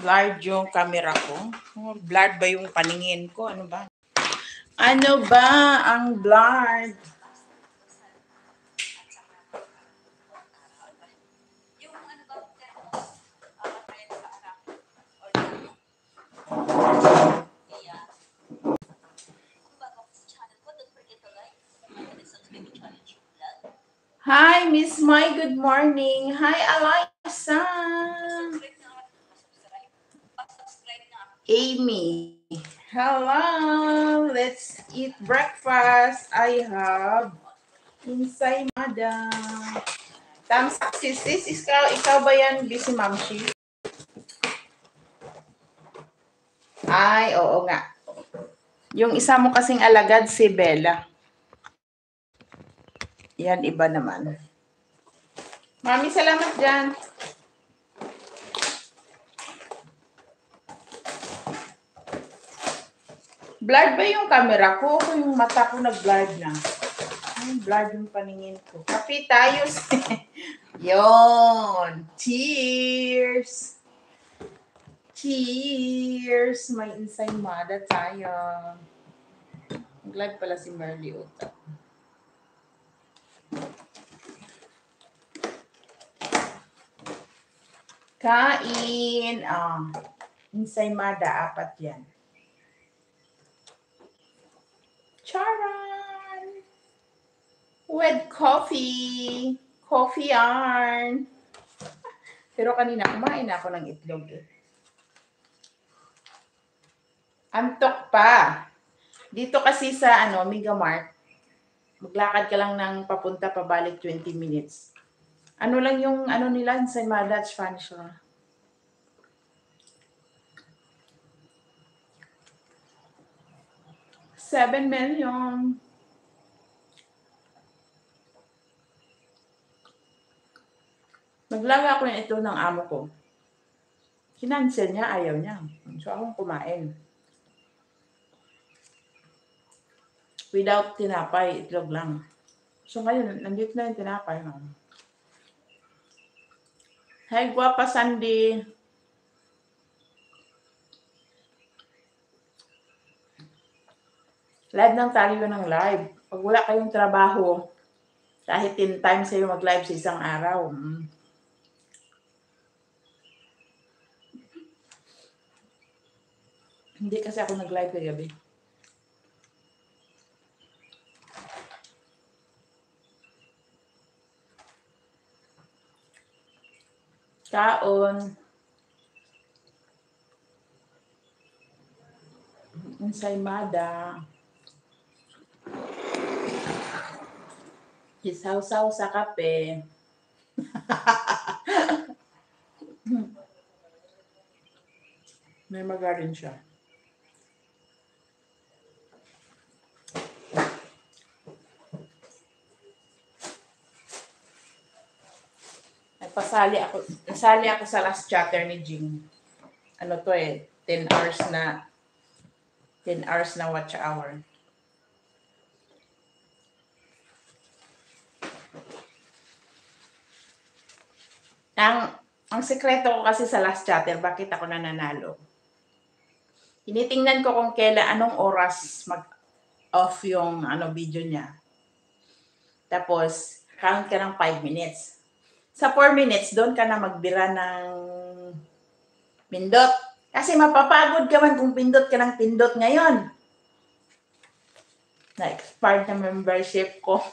Blurred yung camera ko. Oh, blurred ba yung paningin ko? Ano ba? Ano ba ang blurred? Hi, Miss Mai. Good morning. Hi, Eliza. Amy. Hello. Let's eat breakfast. I have ensaymada. Thumbs up, sis. Ikaw ba yan, busy mamshi? Ay, oo nga. Yung isa mo kasing alagad, si Bella. Yan, iba naman. Mami, salamat dyan. Blurred ba yung camera ko o yung mata ko nag-blurred na? Ay, blurred yung paningin ko. Kape tayo. Yon. Cheers! Cheers! May ensaymada tayo. Glad pala si Merly Uta. Kain. Ensaymada, 4 yan. Charan! With coffee. Coffee yarn. Pero kanina, kumain ako ng itlog eh. Antok pa. Dito kasi sa Mega Mart, maglakad ka lang ng papunta pabalik 20 minutes. Ano lang yung nila, ensaymada at Spanish lang. $7 million. Naglaga ko ito ng amo ko. Kinancel niya, ayaw niya. So akong kumain. Without tinapay, itlog lang. So ngayon, nandito na yung tinapay. Hi, guwapa Sandy. Live ng tayo ng live. Pag wala kayong trabaho, kahit 10 times kayo mag-live sa isang araw. Hindi kasi ako nag-live kagabi. Kaon. Ensaymada. Isaw-saw sa kape. May magarin siya. Nasali ako sa last chatter ni Jing. 10 hours na watch hour. Ang sekreto ko kasi sa last chatter, bakit ako nananalo? Tinitingnan ko kung anong oras mag-off yung video niya. Tapos, count ka ng 5 minutes. Sa 4 minutes, doon ka na magbira ng pindot. Kasi mapapagod ka man kung pindot ka ng pindot ngayon. Na-expired na membership ko.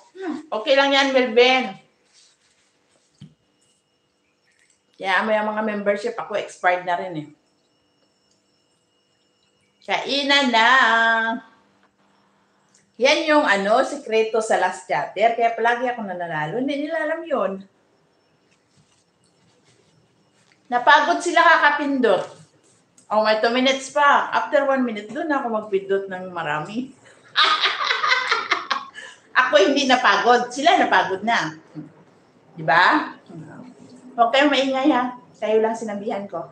Okay lang yan, Melvin. Kaya may mga membership ako, expired na rin eh. Kainan na. Yan yung sekreto sa last chatter. Kaya palagi ako nananalo. Hindi nila alam yun. Napagod sila kakapindot. May 2 minutes pa. After 1 minute, doon ako magpindot ng marami. Ako hindi napagod. Sila napagod na. Diba? Huwag kayong maingay ha. Kayo lang sinabihan ko.